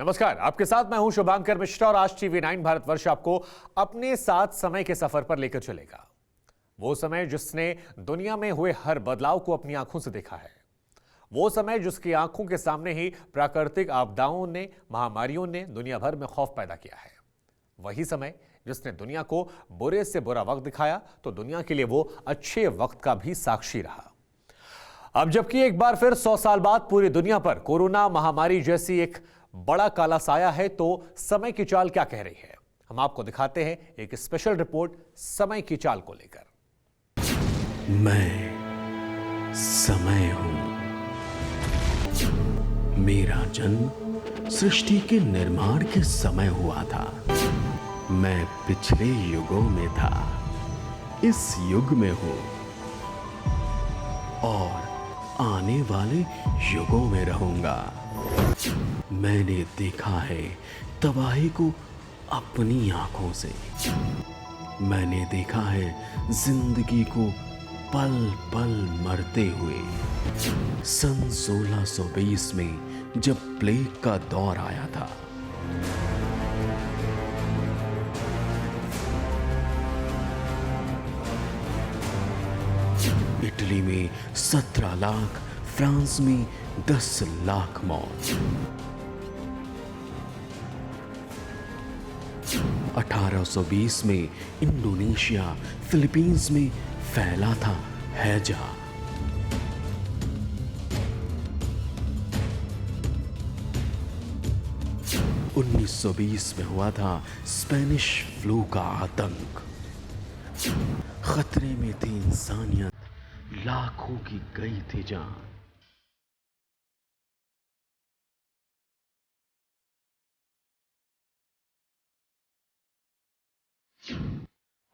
नमस्कार, आपके साथ मैं हूं शुभांकर मिश्रा और आज TV9 भारतवर्ष आपको अपने साथ समय के सफर पर लेकर चलेगा। वो समय जिसने दुनिया में हुए हर बदलाव को अपनी आंखों से देखा है। वो समय जिसकी आंखों के सामने ही प्राकृतिक आपदाओं ने, महामारियों ने दुनिया भर में खौफ पैदा किया है। वही समय जिसने दुनिया को बुरे से बुरा वक्त दिखाया तो दुनिया के लिए वो अच्छे वक्त का भी साक्षी रहा। अब जबकि एक बार फिर 100 साल बाद पूरी दुनिया पर कोरोना महामारी जैसी एक बड़ा काला साया है, तो समय की चाल क्या कह रही है, हम आपको दिखाते हैं एक स्पेशल रिपोर्ट समय की चाल को लेकर। मैं समय हूं। मेरा जन्म सृष्टि के निर्माण के समय हुआ था। मैं पिछले युगों में था, इस युग में हूं और आने वाले युगों में रहूंगा। मैंने देखा है तबाही को अपनी आंखों से। मैंने देखा है जिंदगी को पल पल मरते हुए। सन 1620 में जब प्लेग का दौर आया था, इटली में 17 लाख, फ्रांस में 10 लाख मौत। 1820 में इंडोनेशिया, फिलीपींस में फैला था हैजा। 1920 में हुआ था स्पेनिश फ्लू का आतंक। खतरे में थी इंसानियत, लाखों की गई थी जान।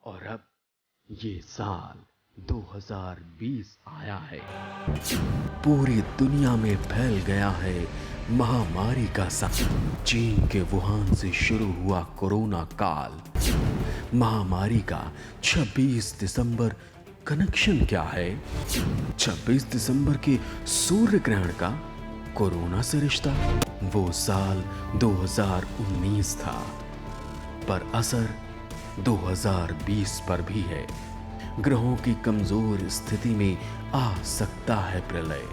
और अब ये साल 2020 आया है। पूरी दुनिया में फैल गया है महामारी का संकट। चीन के वुहान से शुरू हुआ कोरोना काल। महामारी का 26 दिसंबर कनेक्शन क्या है? 26 दिसंबर के सूर्य ग्रहण का कोरोना से रिश्ता? वो साल 2019 था, पर असर 2020 पर भी है। ग्रहों की कमजोर स्थिति में आ सकता है प्रलय।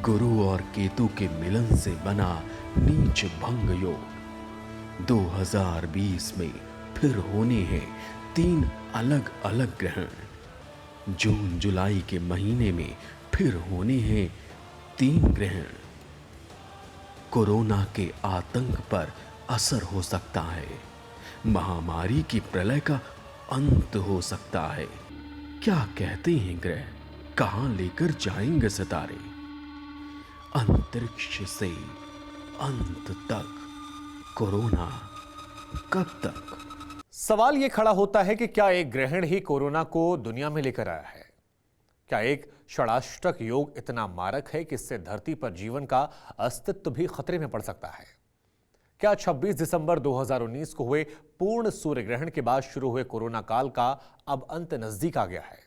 गुरु और केतु के मिलन से बना नीच भंग योग। 2020 में फिर होने हैं 3 अलग अलग ग्रहण। जून जुलाई के महीने में फिर होने हैं 3 ग्रहण। कोरोना के आतंक पर असर हो सकता है। महामारी की प्रलय का अंत हो सकता है। क्या कहते हैं ग्रह, कहां लेकर जाएंगे सितारे? अंतरिक्ष से अंत तक कोरोना कब तक? सवाल यह खड़ा होता है कि क्या एक ग्रहण ही कोरोना को दुनिया में लेकर आया है? क्या एक षडाष्टक योग इतना मारक है कि इससे धरती पर जीवन का अस्तित्व भी खतरे में पड़ सकता है? क्या 26 दिसंबर 2019 को हुए पूर्ण सूर्य ग्रहण के बाद शुरू हुए कोरोना काल का अब अंत नजदीक आ गया है?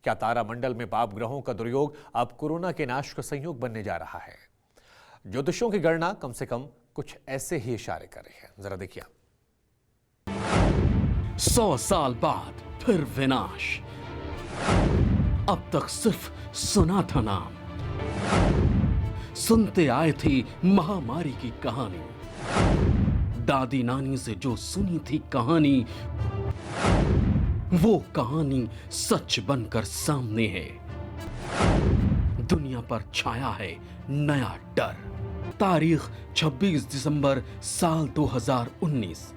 क्या तारामंडल में पाप ग्रहों का दुर्योग अब कोरोना के नाश का संयोग बनने जा रहा है? ज्योतिषियों की गणना कम से कम कुछ ऐसे ही इशारे कर रही है। जरा देखिए। 100 साल बाद फिर विनाश। अब तक सिर्फ सुना था नाम, सुनते आए थे महामारी की कहानी। दादी नानी से जो सुनी थी कहानी, वो कहानी सच बनकर सामने है। दुनिया पर छाया है नया डर। तारीख 26 दिसंबर साल 2019।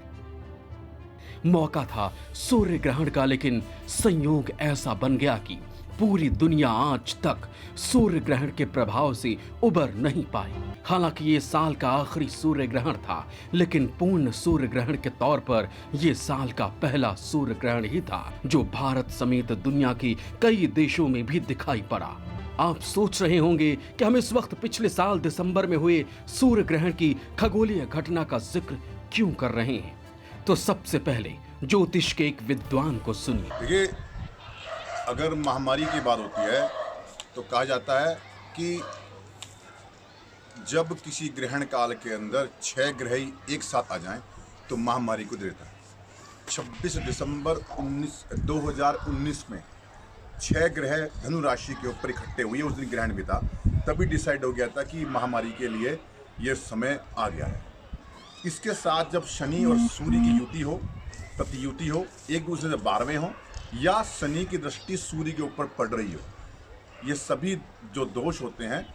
मौका था सूर्य ग्रहण का, लेकिन संयोग ऐसा बन गया कि पूरी दुनिया आज तक सूर्य ग्रहण के प्रभाव से उबर नहीं पाई। हालांकि ये साल का आखिरी सूर्य ग्रहण था, लेकिन पूर्ण सूर्य ग्रहण के तौर पर यह साल का पहला सूर्य ग्रहण ही था, जो भारत समेत दुनिया के कई देशों में भी दिखाई पड़ा। आप सोच रहे होंगे कि हम इस वक्त पिछले साल दिसंबर में हुए सूर्य ग्रहण की खगोलीय घटना का जिक्र क्यों कर रहे हैं? तो सबसे पहले ज्योतिष के एक विद्वान को सुनिए। देखिए, अगर महामारी की बात होती है तो कहा जाता है कि जब किसी ग्रहण काल के अंदर 6 ग्रह ही एक साथ आ जाएं तो महामारी को देता है। 26 दिसंबर 2019 में 6 ग्रह धनु राशि के ऊपर इकट्ठे हुए, उस दिन ग्रहण भी था, तभी डिसाइड हो गया था कि महामारी के लिए ये समय आ गया है। इसके साथ जब शनि और सूर्य की युति हो, प्रतियुति हो, एक दूसरे से 12वें हो, या शनि की दृष्टि सूर्य के ऊपर पड़ रही हो, ये सभी जो दोष होते हैं,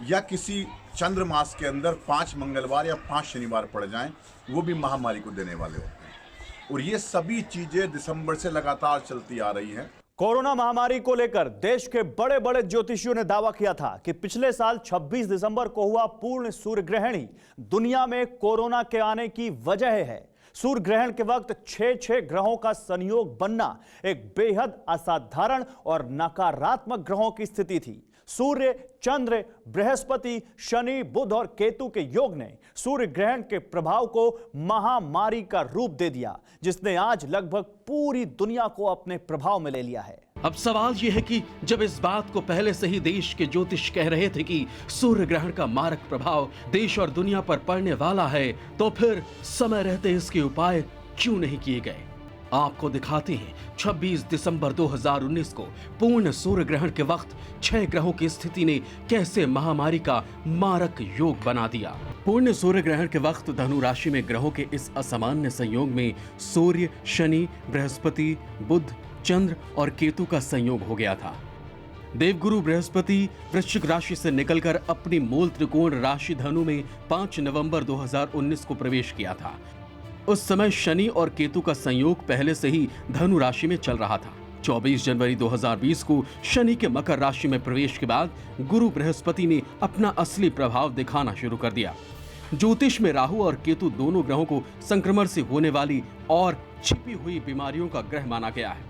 या किसी चंद्रमास के अंदर 5 मंगलवार या 5 शनिवार पड़ जाएं, वो भी महामारी को देने वाले होते हैं। और ये सभी चीजें दिसंबर से लगातार चलती आ रही हैं। कोरोना महामारी को लेकर देश के बड़े बड़े ज्योतिषियों ने दावा किया था कि पिछले साल 26 दिसंबर को हुआ पूर्ण सूर्य ग्रहण ही दुनिया में कोरोना के आने की वजह है। सूर्य ग्रहण के वक्त 6 ग्रहों का संयोग बनना एक बेहद असाधारण और नकारात्मक ग्रहों की स्थिति थी। सूर्य, चंद्र, बृहस्पति, शनि, बुध और केतु के योग ने सूर्य ग्रहण के प्रभाव को महामारी का रूप दे दिया, जिसने आज लगभग पूरी दुनिया को अपने प्रभाव में ले लिया है। अब सवाल यह है कि जब इस बात को पहले से ही देश के ज्योतिष कह रहे थे कि सूर्य ग्रहण का मारक प्रभाव देश और दुनिया पर पड़ने वाला है, तो फिर समय रहते इसके उपाय क्यों नहीं किए गए? आपको दिखाते हैं 26 दिसंबर 2019 को पूर्ण सूर्य ग्रहण के वक्त 6 ग्रहों की स्थिति ने कैसे महामारी का मारक योग बना दिया। पूर्ण सूर्य ग्रहण के वक्त धनु राशि में ग्रहों के इस असामान्य संयोग में सूर्य, शनि, बृहस्पति, बुध, चंद्र और केतु का संयोग हो गया था। देवगुरु बृहस्पति वृश्चिक राशि से निकलकर अपनी मूल त्रिकोण राशि धनु में 5 नवंबर 2019 को प्रवेश किया था। उस समय शनि और केतु का संयोग पहले से ही धनु राशि में चल रहा था। 24 जनवरी 2020 को शनि के मकर राशि में प्रवेश के बाद गुरु बृहस्पति ने अपना असली प्रभाव दिखाना शुरू कर दिया। ज्योतिष में राहु और केतु दोनों ग्रहों को संक्रमण से होने वाली और छिपी हुई बीमारियों का ग्रह माना गया है।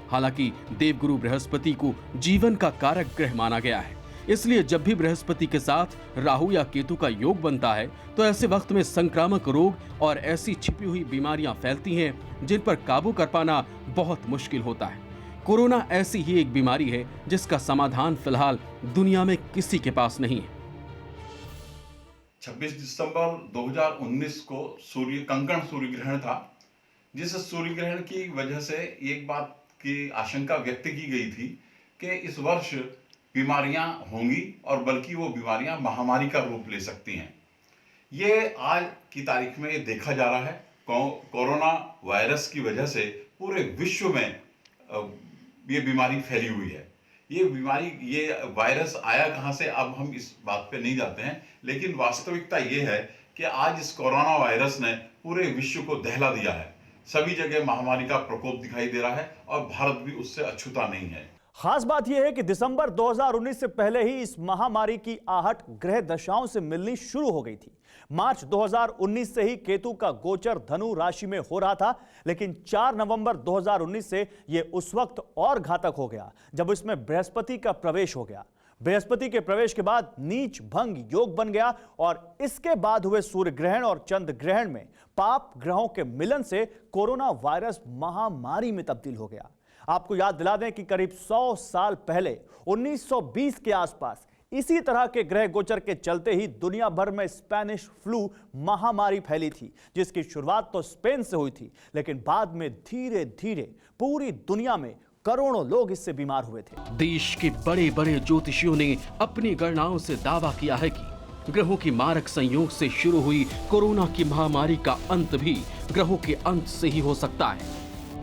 हालांकि देवगुरु बृहस्पति को जीवन का कारक ग्रह माना गया है, इसलिए जब भी बृहस्पति के साथ राहु या केतु का योग बनता है तो ऐसे वक्त में संक्रामक रोग और ऐसी छिपी हुई बीमारियां फैलती हैं जिन पर काबू कर पाना बहुत मुश्किल होता है। कोरोना ऐसी ही एक बीमारी है जिसका समाधान फिलहाल दुनिया में किसी के पास नहीं है। 26 दिसंबर 2019 को कंकण सूर्य ग्रहण था, जिस सूर्य ग्रहण की वजह से एक बात की आशंका व्यक्त की गई थी कि इस वर्ष बीमारियां होंगी और बल्कि वो बीमारियां महामारी का रूप ले सकती हैं। ये आज की तारीख में ये देखा जा रहा है। कोरोना वायरस की वजह से पूरे विश्व में ये बीमारी फैली हुई है। ये वायरस आया कहाँ से, अब हम इस बात पे नहीं जाते हैं, लेकिन वास्तविकता ये है कि आज इस कोरोना वायरस ने पूरे विश्व को दहला दिया है। सभी जगह महामारी का प्रकोप दिखाई दे रहा है और भारत भी उससे अछूता नहीं है। खास बात यह है कि दिसंबर 2019 से पहले ही इस महामारी की आहट ग्रह दशाओं से मिलनी शुरू हो गई थी। मार्च 2019 से ही केतु का गोचर धनु राशि में हो रहा था, लेकिन 4 नवंबर 2019 से यह उस वक्त और घातक हो गया जब इसमें बृहस्पति का प्रवेश हो गया। बृहस्पति के प्रवेश के बाद नीच भंग योग बन गया और इसके बाद हुए सूर्य ग्रहण और चंद्र ग्रहण में पाप ग्रहों के मिलन से कोरोना वायरस महामारी में तब्दील हो गया। आपको याद दिला दें कि करीब 100 साल पहले 1920 के आसपास इसी तरह के ग्रह गोचर के चलते ही दुनिया भर में स्पेनिश फ्लू महामारी फैली थी, जिसकी शुरुआत तो स्पेन से हुई थी, लेकिन बाद में धीरे धीरे पूरी दुनिया में करोड़ों लोग इससे बीमार हुए थे। देश के बड़े बड़े ज्योतिषियों ने अपनी गणनाओं से दावा किया है कि ग्रहों की मारक संयोग से शुरू हुई कोरोना की महामारी का अंत भी ग्रहों के अंत से ही हो सकता है।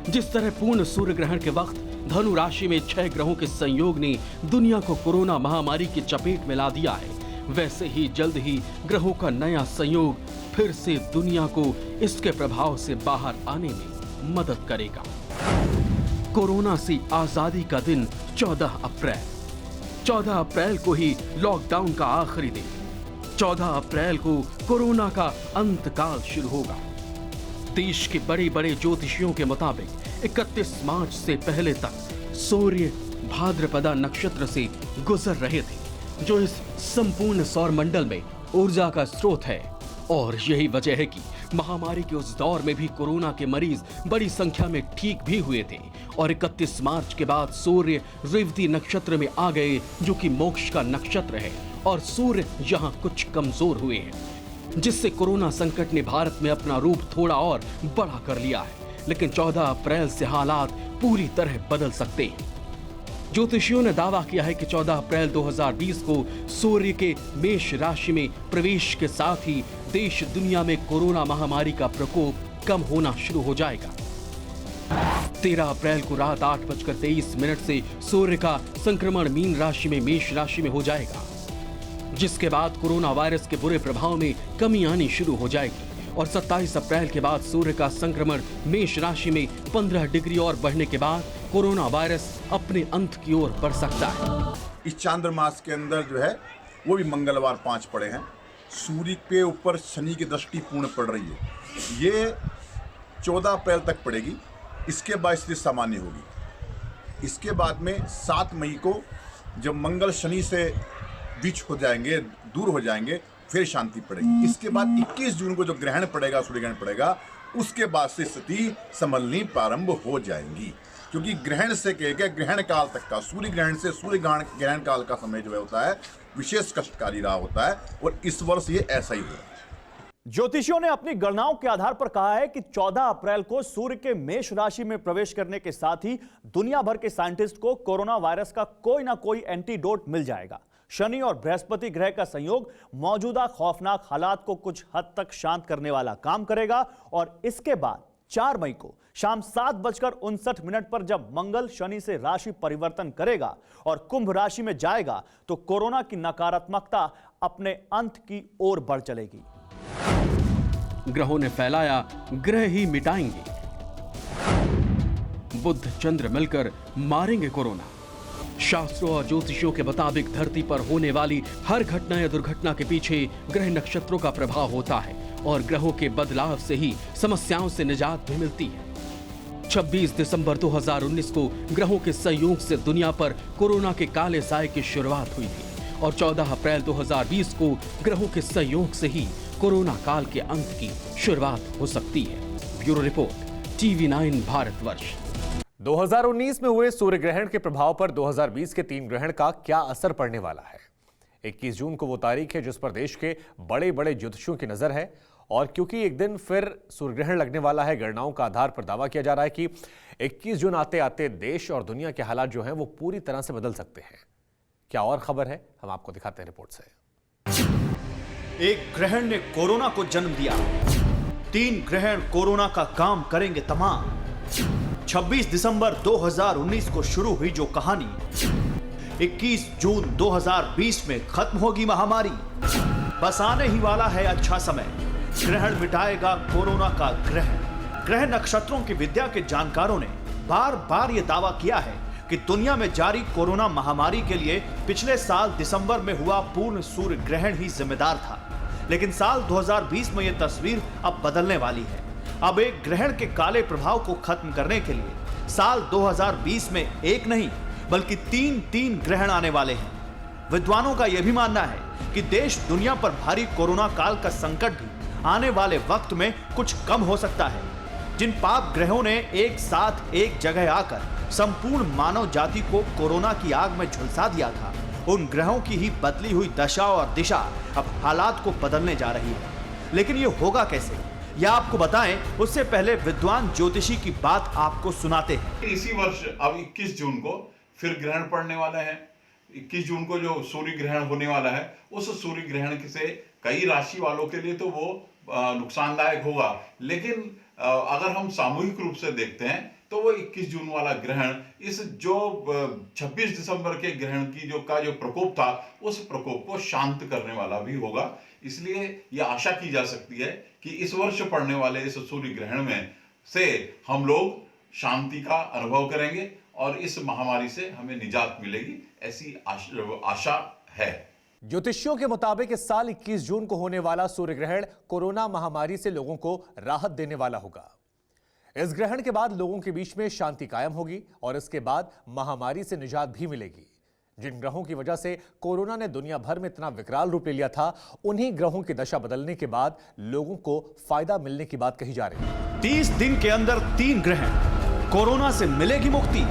जिस तरह पूर्ण सूर्य ग्रहण के वक्त धनु राशि में 6 ग्रहों के संयोग ने दुनिया को कोरोना महामारी की चपेट में ला दिया है, वैसे ही जल्द ही ग्रहों का नया संयोग फिर से दुनिया को इसके प्रभाव से बाहर आने में मदद करेगा। कोरोना से आजादी का दिन 14 अप्रैल को ही लॉकडाउन का आखिरी दिन। 14 अप्रैल को कोरोना का अंत काल शुरू होगा। देश के बड़े बड़े ज्योतिषियों के मुताबिक 31 मार्च से पहले तक सूर्य भाद्रपदा नक्षत्र से गुजर रहे थे, जो इस संपूर्ण सौर मंडल में ऊर्जा का स्रोत है। और यही वजह है कि महामारी के उस दौर में भी कोरोना के मरीज बड़ी संख्या में ठीक भी हुए थे और 31 मार्च के बाद सूर्य रेवती नक्षत्र में आ गए, जो कि मोक्ष का नक्षत्र है और सूर्य यहां कुछ कमजोर हुए हैं, जिससे कोरोना संकट ने भारत में अपना रूप थोड़ा और बड़ा कर लिया है। लेकिन 14 अप्रैल से हालात पूरी तरह बदल सकते हैं। ज्योतिषियों ने दावा किया है कि 14 अप्रैल 2020 को सूर्य के मेष राशि में प्रवेश के साथ ही देश दुनिया में कोरोना महामारी का प्रकोप कम होना शुरू हो जाएगा। 13 अप्रैल को रात 8:23 से सूर्य का संक्रमण मीन राशि में मेष राशि में हो जाएगा, जिसके बाद कोरोना वायरस के बुरे प्रभाव में कमी आनी शुरू हो जाएगी और 27 अप्रैल के बाद सूर्य का संक्रमण मेष राशि में 15 डिग्री और बढ़ने के बाद कोरोना वायरस अपने अंत की ओर बढ़ सकता है। इस चांद्रमास के अंदर जो है वो भी मंगलवार 5 पड़े हैं। सूर्य के ऊपर शनि की दृष्टि पूर्ण पड़ रही है। ये 14 अप्रैल तक पड़ेगी। इसके बाद स्थिति सामान्य होगी। इसके बाद में 7 मई को जब मंगल शनि से विच हो जाएंगे, दूर हो जाएंगे, फिर शांति पड़ेगी। इसके बाद 21 जून को जो ग्रहण पड़ेगा, सूर्य ग्रहण पड़ेगा, उसके बाद से स्थिति संभलनी प्रारंभ हो जाएंगी। क्योंकि ग्रहण से कह ग्रहण काल तक का, सूर्य ग्रहण से सूर्य ग्रहण काल का समय जो है होता है विशेष कष्टकारी रहा होता है और इस वर्ष ये ऐसा ही हुआ। ज्योतिषियों ने अपनी गणनाओं के आधार पर कहा है कि 14 अप्रैल को सूर्य के मेष राशि में प्रवेश करने के साथ ही दुनिया भर के साइंटिस्ट को कोरोना वायरस का कोई ना कोई एंटीडोट मिल जाएगा। शनि और बृहस्पति ग्रह का संयोग मौजूदा खौफनाक हालात को कुछ हद तक शांत करने वाला काम करेगा और इसके बाद 4 मई को शाम 7:59 पर जब मंगल शनि से राशि परिवर्तन करेगा और कुंभ राशि में जाएगा तो कोरोना की नकारात्मकता अपने अंत की ओर बढ़ चलेगी। ग्रहों ने फैलाया, ग्रह ही मिटाएंगे। बुध चंद्र मिलकर मारेंगे कोरोना। शास्त्रों और ज्योतिषियों के मुताबिक धरती पर होने वाली हर घटना या दुर्घटना के पीछे ग्रह नक्षत्रों का प्रभाव होता है और ग्रहों के बदलाव से ही समस्याओं से निजात भी मिलती है। 26 दिसंबर 2019 को ग्रहों के संयोग से दुनिया पर कोरोना के काले साए की शुरुआत हुई थी और 14 अप्रैल 2020 को ग्रहों के संयोग से ही कोरोना काल के अंत की शुरुआत हो सकती है। Bureau report, TV9 Bharatvarsh. 2019 में हुए सूर्य ग्रहण के प्रभाव पर 2020 के 3 ग्रहण का क्या असर पड़ने वाला है? 21 जून को वो तारीख है जिस पर देश के बड़े बड़े ज्योतिषियों की नजर है और क्योंकि एक दिन फिर सूर्य ग्रहण लगने वाला है, गणनाओं का आधार पर दावा किया जा रहा है कि 21 जून आते आते देश और दुनिया के हालात जो हैं वो पूरी तरह से बदल सकते हैं। क्या और खबर है, हम आपको दिखाते हैं रिपोर्ट से। एक ग्रहण ने कोरोना को जन्म दिया, 3 ग्रहण कोरोना का काम करेंगे तमाम। 26 दिसंबर 2019 को शुरू हुई जो कहानी, 21 जून 2020 में खत्म होगी महामारी। बस आने ही वाला है अच्छा समय, ग्रहण मिटाएगा कोरोना का ग्रहण। ग्रह नक्षत्रों की विद्या के जानकारों ने बार बार यह दावा किया है कि दुनिया में जारी कोरोना महामारी के लिए पिछले साल दिसंबर में हुआ पूर्ण सूर्य ग्रहण ही जिम्मेदार था। लेकिन साल 2020 में यह तस्वीर अब बदलने वाली है। अब एक ग्रहण के काले प्रभाव को खत्म करने के लिए साल 2020 में एक नहीं बल्कि 3 ग्रहण आने वाले हैं। विद्वानों का यह भी मानना है कि देश दुनिया पर भारी कोरोना काल का संकट भी आने वाले वक्त में कुछ कम हो सकता है। जिन पाप ग्रहों ने एक साथ एक जगह आकर संपूर्ण मानव जाति को कोरोना की आग में झुलसा दिया था, उन ग्रहों की ही बदली हुई दशा और दिशा अब हालात को बदलने जा रही है। लेकिन ये होगा कैसे, यह आपको बताएं उससे पहले विद्वान ज्योतिषी की बात आपको सुनाते हैं। इसी वर्ष अब 21 जून को फिर ग्रहण पड़ने वाला है। 21 जून को जो सूर्य ग्रहण होने वाला है, उस सूर्य ग्रहण से कई राशि वालों के लिए तो वो नुकसानदायक होगा, लेकिन अगर हम सामूहिक रूप से देखते हैं तो वो 21 जून वाला ग्रहण इस जो 26 दिसंबर के ग्रहण की जो प्रकोप था, उस प्रकोप को शांत करने वाला भी होगा। इसलिए यह आशा की जा सकती है कि इस वर्ष पड़ने वाले इस सूर्य ग्रहण में से हम लोग शांति का अनुभव करेंगे और इस महामारी से हमें निजात मिलेगी, ऐसी आशा है। ज्योतिषियों के मुताबिक इस साल 21 जून को होने वाला सूर्य ग्रहण कोरोना महामारी से लोगों को राहत देने वाला होगा। इस ग्रहण के बाद लोगों के बीच में शांति कायम होगी और इसके बाद महामारी से निजात भी मिलेगी। जिन ग्रहों की वजह से कोरोना ने दुनिया भर में इतना विकराल रूप ले लिया था, उन्हीं ग्रहों की दशा बदलने के बाद लोगों को फायदा मिलने की बात कही जा रही है। 30 दिन के अंदर 3 ग्रहण, कोरोना से मिलेगी मुक्ति।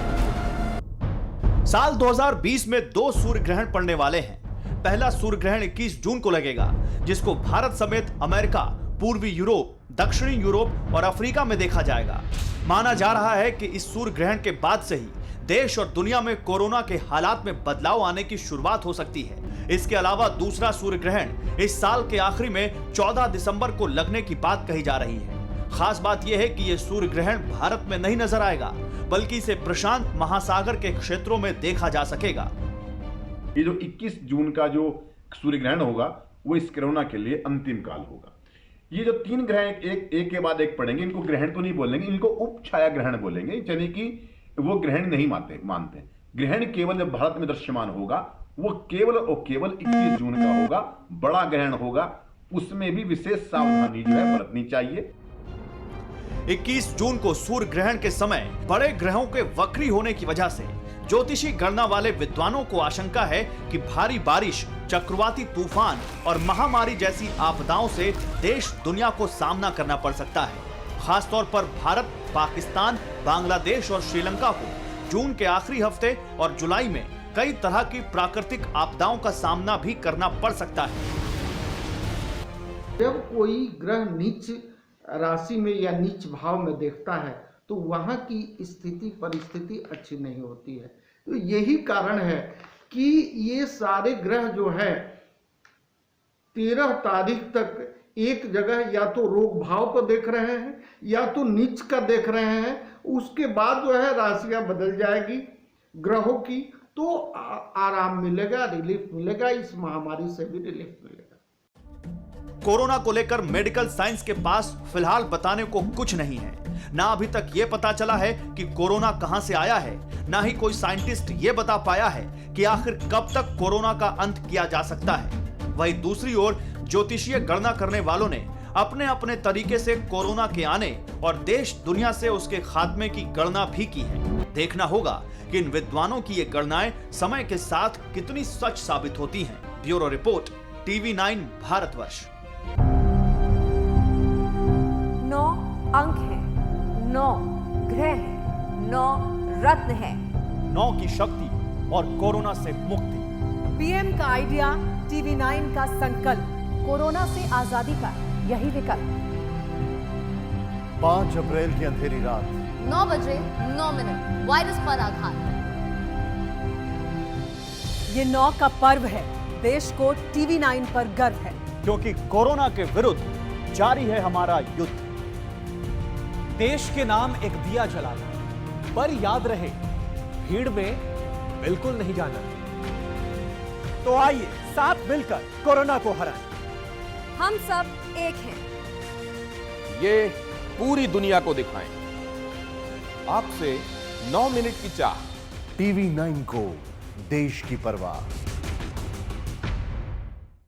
साल 2020 में 2 सूर्य ग्रहण पड़ने वाले हैं। पहला सूर्य ग्रहण 21 जून को लगेगा, जिसको भारत समेत अमेरिका, पूर्वी यूरोप, दक्षिणी यूरोप और अफ्रीका में देखा जाएगा। माना जा रहा है कि इस सूर्य ग्रहण के बाद से ही देश और दुनिया में कोरोना के हालात में बदलाव आने की शुरुआत हो सकती है। इसके अलावा दूसरा सूर्य ग्रहण इस साल के आखिरी में 14 दिसंबर को लगने की बात कही जा रही है। खास बात यह है कि यह सूर्य ग्रहण भारत में नहीं नजर आएगा, बल्कि इसे प्रशांत महासागर के क्षेत्रों में देखा जा सकेगा। ये जो 21 जून का जो सूर्य ग्रहण होगा वो इस कोरोना के लिए अंतिम काल होगा। ये जो 3 ग्रहण एक के बाद एक पड़ेंगे, इनको ग्रहण तो नहीं बोलेंगे, इनको उपछाया ग्रहण बोलेंगे, यानी कि वो ग्रहण नहीं मानते। ग्रहण केवल जब भारत में दृश्यमान होगा वो केवल और केवल 21 जून का होगा। बड़ा ग्रहण होगा, उसमें भी विशेष सावधानी जो है बरतनी चाहिए। 21 जून को सूर्य ग्रहण के समय बड़े ग्रहों के वक्री होने की वजह से ज्योतिषी गणना वाले विद्वानों को आशंका है कि भारी बारिश, चक्रवाती तूफान और महामारी जैसी आपदाओं से देश दुनिया को सामना करना पड़ सकता है। खासतौर पर भारत, पाकिस्तान, बांग्लादेश और श्रीलंका को जून के आखिरी हफ्ते और जुलाई में कई तरह की प्राकृतिक आपदाओं का सामना भी करना पड़ सकता है। जब कोई ग्रह नीच राशि में या नीच भाव में देखता है तो वहां की स्थिति परिस्थिति अच्छी नहीं होती है। तो यही कारण है कि ये सारे ग्रह जो है 13 तारीख तक एक जगह या तो रोग भाव को देख रहे हैं या तो नीच का देख रहे हैं। उसके बाद जो है राशियां बदल जाएगी ग्रहों की, तो आराम मिलेगा, रिलीफ मिलेगा, इस महामारी से भी रिलीफ मिलेगा। कोरोना को लेकर मेडिकल साइंस के पास फिलहाल बताने को कुछ नहीं है। ना अभी तक ये पता चला है कि कोरोना कहां से आया है, ना ही कोई साइंटिस्ट ये बता पाया है कि आखिर कब तक कोरोना का अंत किया जा सकता है। वहीं दूसरी ओर ज्योतिषीय गणना करने वालों ने अपने अपने तरीके से कोरोना के आने और देश दुनिया से उसके खात्मे की गणना भी की है। देखना होगा कि इन विद्वानों की ये गणनाएं समय के साथ कितनी सच साबित होती हैं। Bureau report, TV9 Bharatvarsh. 9 अंक हैं, 9 ग्रह हैं, 9 रत्न हैं। 9 की शक्ति और कोरोना से मुक्ति। पीएम का आइडिया, TV9 का संकल्प, कोरोना से आजादी का यही विकल्प। 5 अप्रैल की अंधेरी रात, 9 बजे 9 मिनट, वायरस पर आघात। ये 9 का पर्व है, देश को TV9 पर गर्व है, क्योंकि कोरोना के विरुद्ध जारी है हमारा युद्ध। देश के नाम एक दिया जलाना, पर याद रहे भीड़ में बिल्कुल नहीं जाना। तो आइए साथ मिलकर कोरोना को हराएं। हम सब एक हैं। ये पूरी दुनिया को दिखाएं। आपसे 9 मिनट की चाह। TV9 को देश की परवाह।